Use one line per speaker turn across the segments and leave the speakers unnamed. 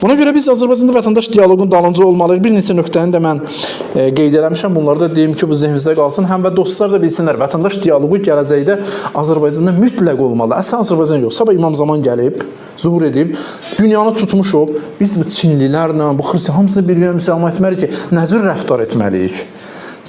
Buna görə biz Azərbaycanda vətəndaş dialoqunun dalınca olmalıyıq. Bir neçə nöqtəni də mən qeyd eləmişəm. Bunları da deyim ki, bu zehnimizdə qalsın. Həm və dostlar da bilsinlər, vətəndaş dialoqu gələcəkdə Azərbaycanda mütləq olmalı. Əslən Azərbaycan yox. Sabah İmam Zaman gəlib, zuhur edib, dünyanı tutmuşuq. Biz bu Çinlilərlə, bu xristiyan hamısını bir müsəlman etməliyik ki, nə cür rəftar etməliyik?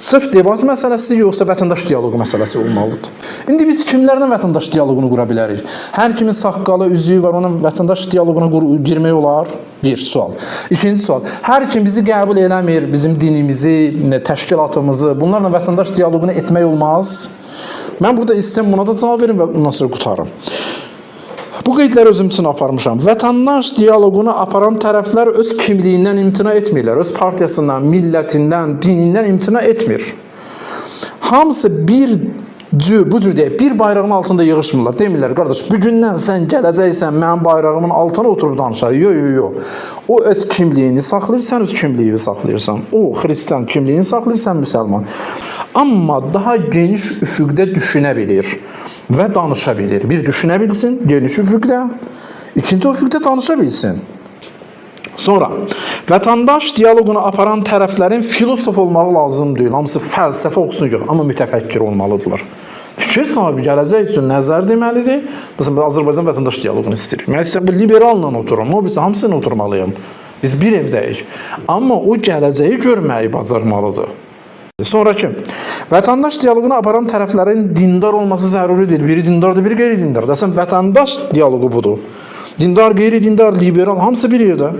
Sırf debat məsələsi yoxsa vətəndaş dialoqu məsələsi olmalıdır. İndi biz kimlərlə vətəndaş dialoqunu qura bilərik? Hər kimin saqqalı, üzüyü var, ona vətəndaş dialoquna girmək olar? Bir sual. İkinci sual. Hər kim bizi qəbul eləmir, bizim dinimizi, təşkilatımızı, bunlarla vətəndaş dialoqunu etmək olmaz. Mən burada istəyəm buna da cavab verim və ondan sonra qutarım. Bu qeydləri özüm üçün aparmışam. Vətəndaş dialoqunu aparan tərəflər öz kimliyindən imtina etmirlər. Öz partiyasından, millətindən, dinindən imtina etmir. Hamısı bu cür deyək, bir bayrağın altında yığışmırlar. Demirlər, qardaş, bugündən sən gələcəksən, mənim bayrağımın altına oturub danışar. Yox. O öz kimliyini saxlayır, sən öz kimliyini saxlayırsan. O, xristiyan kimliyini saxlayır, sən müsəlman. Amma daha geniş üfüqdə düşünə bilir və danışa bilir. Bir, düşünə bilsin, geniş üfüqdə. İkinci üfüqdə danışa bilsin. Sonra, vətəndaş dialoqunu aparan tərəflərin filosof olmağı lazım deyil. Hamısı fəlsəfə oxusun yox, amma mütəfəkkir olmalıdırlar. Fikir sahibi gələcək üçün nəzər deməlidir. Məsələn, Azərbaycan vətəndaş dialoqunu istəyir. Mən istəyirəm, bu liberalla oturum, o bilsə hamısını oturmalıyım. Biz bir evdəyik. Amma o gələcəyi görməyi bacarmalıdır. Sonraki, vətəndaş dialoqunu aparan tərəflərin dindar olması zəruridir. Biri dindardır, biri qeyri-dindardır. Əslən, vətəndaş dialoqu budur. Dindar, qeyri-dindar, liberal, hamısı bir yerdə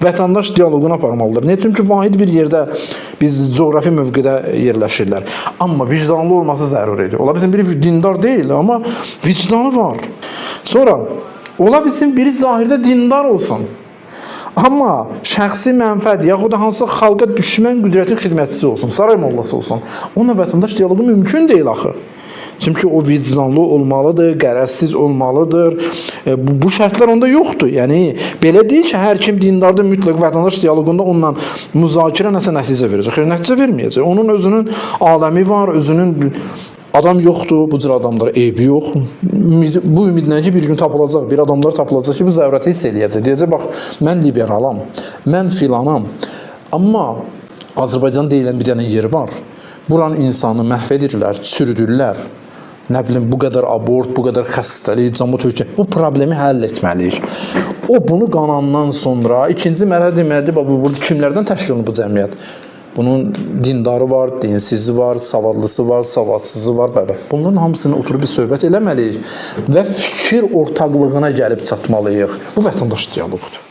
vətəndaş dialoqunu aparmalıdır. Niyə? Çünki vahid bir yerdə biz coğrafi mövqedə yerləşirlər. Amma vicdanlı olması zəruridir. Ola bilsin, biri dindar deyil, amma vicdanı var. Sonra, ola bilsin, biri zahirdə dindar olsun. Amma şəxsi mənfəd, yaxud da hansısa xalqa düşmən qüdrətin xidmətçisi olsun, saray mollası olsun. Onunla vətəndaş dialoqu mümkün deyil axı. Çünki o vicdanlı olmalıdır, qərəzsiz olmalıdır. Bu şərtlər onda yoxdur. Yəni, belə deyil ki, hər kim dindardır, mütləq vətəndaş dialoqunda onunla müzakirə nəsə nəticə verəcək. Xeyr, nəticə verməyəcək. Onun özünün aləmi var, özünün adam yoxdur, bu cür adamlar, eybi yox. Bu ümidlə ki, bir gün tapılacaq, bir adamlar tapılacaq ki, bu zəvrəti hiss eləyəcək. Deyəcək, bax, mən liberalam, mən filanam. Amma Azərbaycan deyilən bir dənə yeri var. Buranın insanı məhv edirlər, çürüdürlər. Nə bilim, bu qədər abort, bu qədər xəstəlik, cəmiyyət ölkə. Bu problemi həll etməliyik. O, bunu qanandan sonra ikinci mərhələ deməlidir, burada kimlərdən təşkil olunur bu cəmiyyət? Bunun dindarı var, dinsizi var, savadlısı var, savadsızı var. Bunların hamısını oturub bir söhbət eləməliyik və fikir ortaqlığına gəlib çatmalıyıq. Bu vətəndaş dialoqudur.